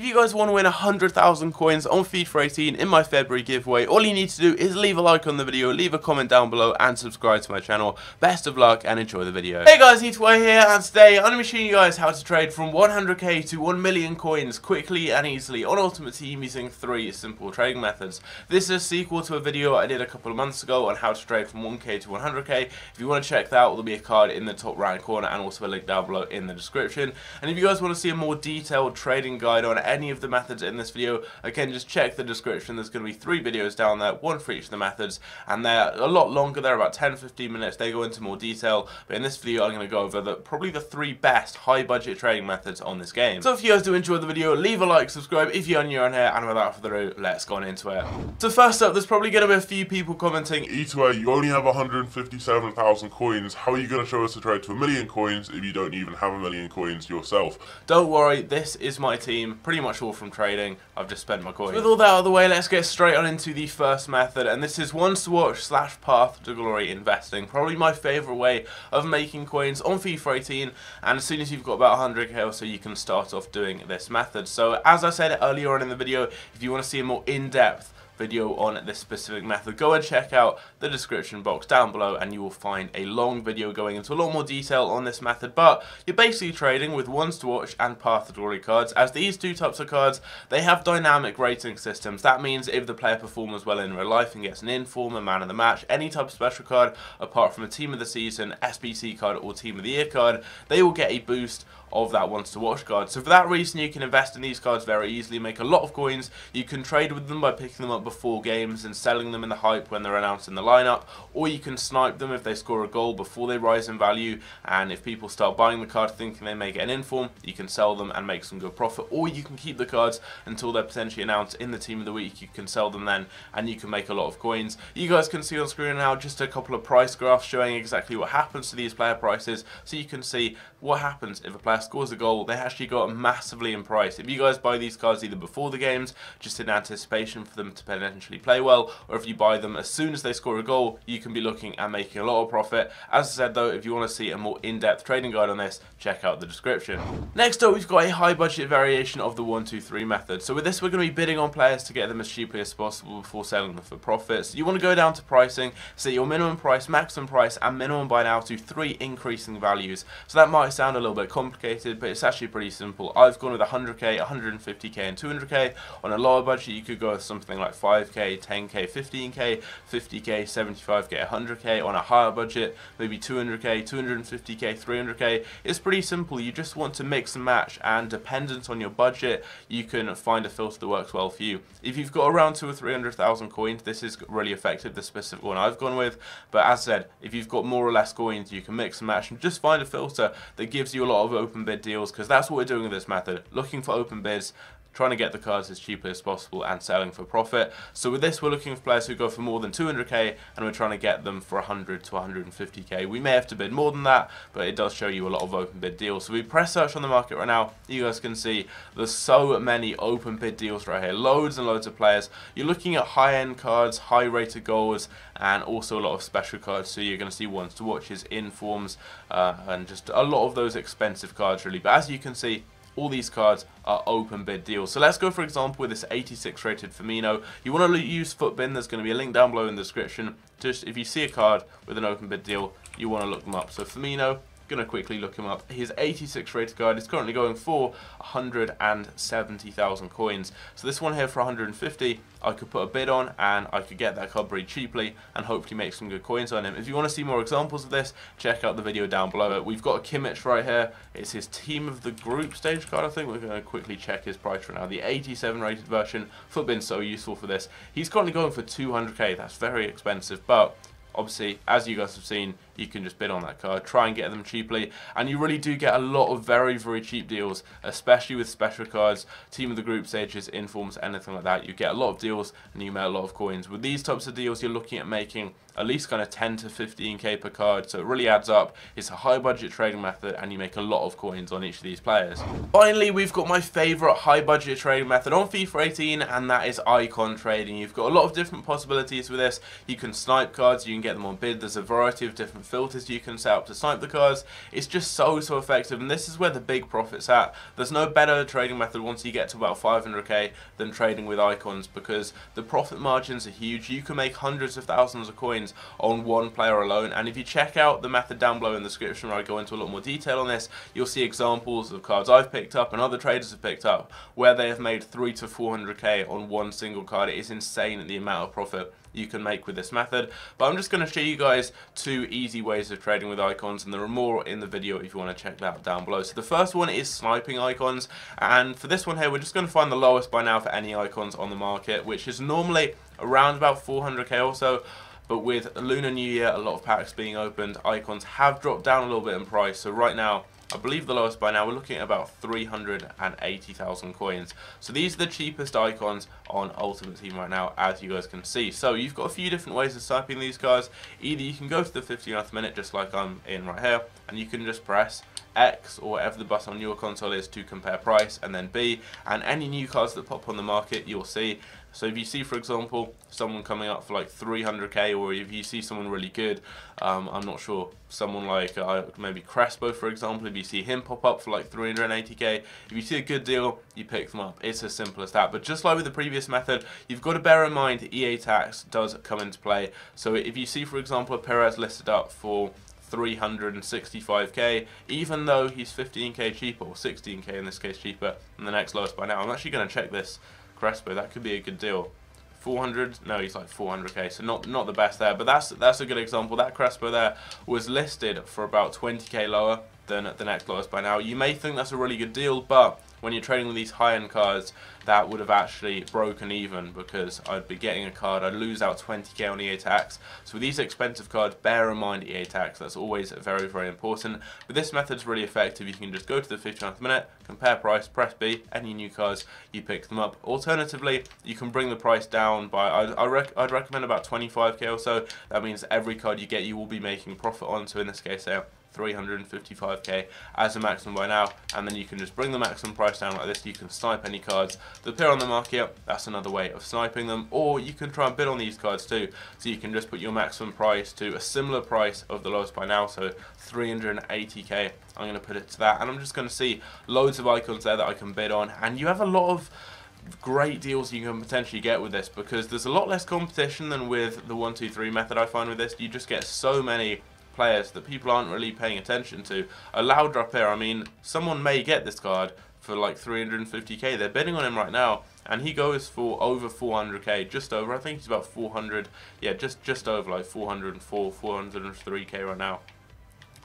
If you guys want to win 100,000 coins on FIFA 18 in my February giveaway, all you need to do is leave a like on the video, leave a comment down below, and subscribe to my channel. Best of luck and enjoy the video. Hey guys, Eataway here, and today I'm going to be showing you guys how to trade from 100k to 1 million coins quickly and easily on Ultimate Team using 3 simple trading methods. This is a sequel to a video I did a couple of months ago on how to trade from 1k to 100k. If you want to check that out, there'll be a card in the top right corner and also a link down below in the description. And if you guys want to see a more detailed trading guide on any of the methods in this video, again, just check the description. There's going to be 3 videos down there, one for each of the methods, and they're a lot longer. They're about 10-15 minutes. They go into more detail, but in this video I'm going to go over probably the 3 best high budget trading methods on this game. So if you guys do enjoy the video, leave a like, subscribe if you're new on here, and without further ado, let's go on into it. So first up, there's probably going to be a few people commenting, Eataway, you only have 157,000 coins. How are you going to show us a trade to 1 million coins if you don't even have 1 million coins yourself? Don't worry, this is my team, pretty much all from trading. I've just spent my coins. So with all that out of the way, let's get straight on into the first method, and this is one to watch / path to glory investing. Probably my favourite way of making coins on FIFA 18, and as soon as you've got about 100k or so, you can start off doing this method. So as I said earlier on in the video, if you want to see a more in-depth video on this specific method, go and check out the description box down below and you will find a long video going into a lot more detail on this method. But you're basically trading with ones to watch and path to glory cards, as these two types of cards, they have dynamic rating systems. That means if the player performs well in real life and gets an inform, a man of the match, any type of special card apart from a team of the season, SBC card or team of the year card, they will get a boost of that ones to watch card. So for that reason, you can invest in these cards very easily, make a lot of coins. You can trade with them by picking them up before games and selling them in the hype when they're announced in the lineup, or you can snipe them if they score a goal before they rise in value, and if people start buying the card thinking they may get an inform, you can sell them and make some good profit, or you can keep the cards until they're potentially announced in the team of the week. You can sell them then and you can make a lot of coins. You guys can see on screen now just a couple of price graphs showing exactly what happens to these player prices, so you can see what happens if a player scores a goal. They actually got massively in price. If you guys buy these cards either before the games, just in anticipation for them to potentially play well, or if you buy them as soon as they score a goal, you can be looking at making a lot of profit. As I said though, if you want to see a more in-depth trading guide on this, check out the description. Next up, we've got a high budget variation of the 1-2-3 method. So with this, we're going to be bidding on players to get them as cheaply as possible before selling them for profits. You want to go down to pricing, set your minimum price, maximum price, and minimum buy now to 3 increasing values. So that might sound a little bit complicated, but it's actually pretty simple. I've gone with 100k, 150k, and 200k. On a lower budget, you could go with something like 5k, 10k, 15k, 50k, 75k, 100k. On a higher budget, maybe 200k, 250k, 300k. It's pretty simple. You just want to mix and match, and dependent on your budget, you can find a filter that works well for you. If you've got around 200,000 or 300,000 coins, this is really effective, the specific one I've gone with. But as I said, if you've got more or less coins, you can mix and match and just find a filter that gives you a lot of open bid deals, because that's what we're doing with this method, looking for open bids, trying to get the cards as cheaply as possible and selling for profit. So with this, we're looking for players who go for more than 200k, and we're trying to get them for 100 to 150k. We may have to bid more than that, but it does show you a lot of open bid deals. So we press search on the market right now. You guys can see there's so many open bid deals right here, loads and loads of players. You're looking at high-end cards, high rated goals, and also a lot of special cards. So you're going to see ones to watches, informs, and just a lot of those expensive cards really. But as you can see, all these cards are open bid deals. So let's go, for example, with this 86 rated Firmino. You want to use Footbin. There's going to be a link down below in the description. Just if you see a card with an open bid deal, you want to look them up. So Firmino, going to quickly look him up. His 86 rated card is currently going for 170,000 coins. So this one here for 150, I could put a bid on and I could get that card pretty cheaply and hopefully make some good coins on him. If you want to see more examples of this, check out the video down below. We've got a Kimmich right here. It's his team of the group stage card, I think. We're going to quickly check his price right now. The 87 rated version. Footbin's so useful for this. He's currently going for 200k. That's very expensive, but obviously, as you guys have seen, you can just bid on that card, try and get them cheaply, and you really do get a lot of very, very cheap deals, especially with special cards, team of the group stages, informs, anything like that. You get a lot of deals and you make a lot of coins. With these types of deals, you're looking at making at least kind of 10 to 15k per card, so it really adds up. It's a high budget trading method and you make a lot of coins on each of these players. Finally, we've got my favorite high budget trading method on FIFA 18, and that is icon trading. You've got a lot of different possibilities with this. You can snipe cards, you can get them on bid. There's a variety of different different filters you can set up to snipe the cards. It's just so effective, and this is where the big profit's at. There's no better trading method once you get to about 500k than trading with icons, because the profit margins are huge. You can make hundreds of thousands of coins on one player alone, and if you check out the method down below in the description where I go into a lot more detail on this, you'll see examples of cards I've picked up and other traders have picked up where they have made 300 to 400k on one single card. It is insane the amount of profit you can make with this method. But I'm just going to show you guys 2 easy ways of trading with icons, and there are more in the video if you want to check that out down below. So the first one is sniping icons, and for this one here we're just going to find the lowest by now for any icons on the market, which is normally around about 400k or so. But with Lunar New Year, a lot of packs being opened, icons have dropped down a little bit in price. So right now, I believe the lowest by now, we're looking at about 380,000 coins. So these are the cheapest icons on Ultimate Team right now, as you guys can see. So you've got a few different ways of sniping these cards. Either you can go to the 59th minute, just like I'm in right here, and you can just press X or whatever the button on your console is to compare price, and then B, and any new cards that pop on the market you'll see. So if you see, for example, someone coming up for like 300k, or if you see someone really good, I'm not sure, someone like maybe Crespo, for example, if you see him pop up for like 380k, if you see a good deal, you pick them up. It's as simple as that. But just like with the previous method, you've got to bear in mind EA tax does come into play. So if you see, for example, a Perez listed up for 365k, even though he's 15k cheaper, or 16k in this case cheaper than the next lowest by now. I'm actually going to check this Crespo, that could be a good deal. 400, no, he's like 400k, so not the best there, but that's a good example. That Crespo there was listed for about 20k lower than the next lowest by now. You may think that's a really good deal, but when you're trading with these high-end cards, that would have actually broken even, because I'd be getting a card, I'd lose out 20k on EA tax. So with these expensive cards, bear in mind EA tax, that's always very, very important. But this method's really effective. You can just go to the 59th minute, compare price, press B, any new cards, you pick them up. Alternatively, you can bring the price down by, I'd recommend about 25k or so. That means every card you get, you will be making profit on. So in this case here, 355k as a maximum by now, and then you can just bring the maximum price down like this. You can snipe any cards that appear on the market. That's another way of sniping them, or you can try and bid on these cards too. So you can just put your maximum price to a similar price of the lowest by now, so 380k. I'm going to put it to that, and I'm just going to see loads of icons there that I can bid on, and you have a lot of great deals you can potentially get with this, because there's a lot less competition than with the 1-2-3 method. I find with this, you just get so many players that people aren't really paying attention to. A loud drop here, I mean, someone may get this card for like 350k. They're bidding on him right now, and he goes for over 400k, just over. I think he's about 400, yeah, just over, like 404, 403k right now.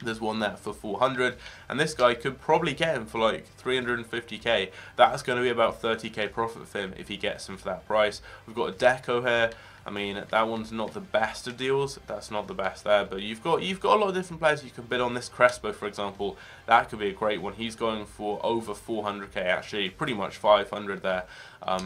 There's one there for 400, and this guy could probably get him for like 350k. That's going to be about 30k profit for him if he gets him for that price. We've got a Deco here. I mean, that one's not the best of deals. That's not the best there, but you've got a lot of different players you can bid on. This Crespo, for example, that could be a great one. He's going for over 400k, actually, pretty much 500 there.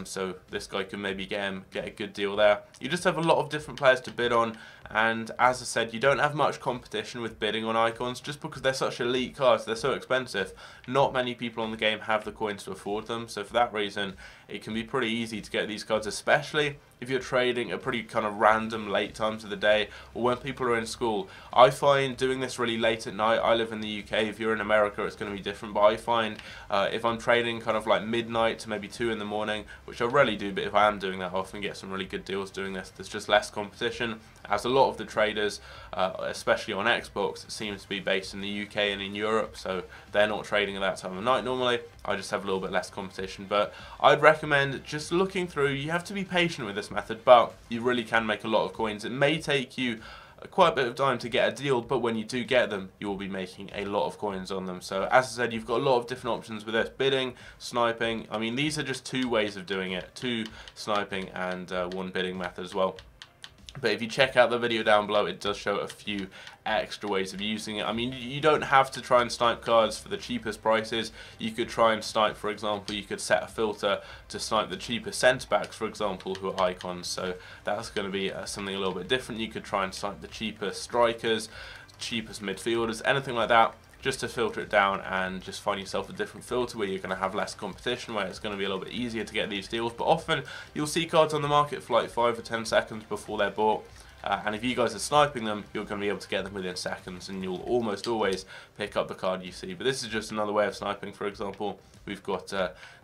So this guy can maybe get a good deal there. You just have a lot of different players to bid on, and as I said, you don't have much competition with bidding on icons just because they're such elite cards. They're so expensive. Not many people on the game have the coins to afford them, so for that reason, it can be pretty easy to get these cards, especially if you're trading at pretty kind of random late times of the day, or when people are in school. I find doing this really late at night. I live in the UK. If you're in America, it's going to be different, but I find if I'm trading kind of like midnight to maybe 2 in the morning, which I rarely do, but if I am doing that, I often get some really good deals doing this. There's just less competition, as a lot of the traders, especially on Xbox, seems to be based in the UK and in Europe, so they're not trading at that time of night normally. I just have a little bit less competition, but I'd recommend just looking through. You have to be patient with this method, but you really can make a lot of coins. It may take you quite a bit of time to get a deal, but when you do get them, you will be making a lot of coins on them. So as I said, you've got a lot of different options with this: bidding, sniping. I mean, these are just 2 ways of doing it: 2 sniping and 1 bidding method as well. But if you check out the video down below, it does show a few extra ways of using it. I mean, you don't have to try and snipe cards for the cheapest prices. You could try and snipe, for example, you could set a filter to snipe the cheapest centre backs, for example, who are icons. So that's going to be something a little bit different. You could try and snipe the cheapest strikers, cheapest midfielders, anything like that, just to filter it down and just find yourself a different filter where you're going to have less competition, where it's going to be a little bit easier to get these deals. But often you'll see cards on the market for like 5 or 10 seconds before they're bought, and if you guys are sniping them, you're going to be able to get them within seconds, and you'll almost always pick up the card you see. But this is just another way of sniping. For example, we've got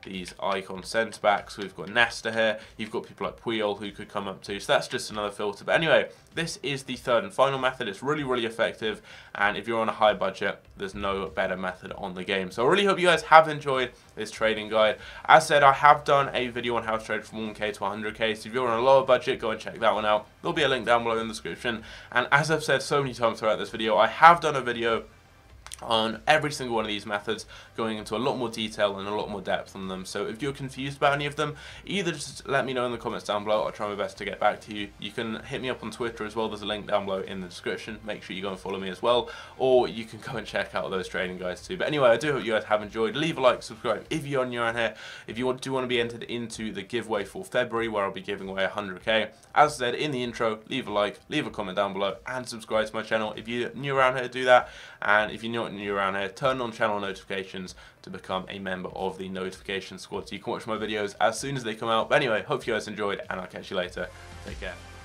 these icon centre backs, we've got Nesta here, you've got people like Puyol who could come up too, so that's just another filter. But anyway, this is the third and final method. It's really, really effective, and if you're on a high budget, there's no better method on the game. So I really hope you guys have enjoyed this trading guide. As said, I have done a video on how to trade from 1k to 100k, so if you're on a lower budget, go and check that one out. There'll be a link down below in the description. And as I've said so many times throughout this video, I have done a video on every single one of these methods, going into a lot more detail and a lot more depth on them. So if you're confused about any of them, either just let me know in the comments down below. I'll try my best to get back to you. You can hit me up on Twitter as well. There's a link down below in the description. Make sure you go and follow me as well, or you can go and check out those trading guides too. But anyway, I do hope you guys have enjoyed. Leave a like, subscribe if you're new around here. If you do want to be entered into the giveaway for February, where I'll be giving away 100k, as I said in the intro, leave a like, leave a comment down below, and subscribe to my channel. If you're new around here, do that. And if you're not new around here, turn on channel notifications to become a member of the notification squad, so you can watch my videos as soon as they come out. But anyway, hope you guys enjoyed, and I'll catch you later. Take care.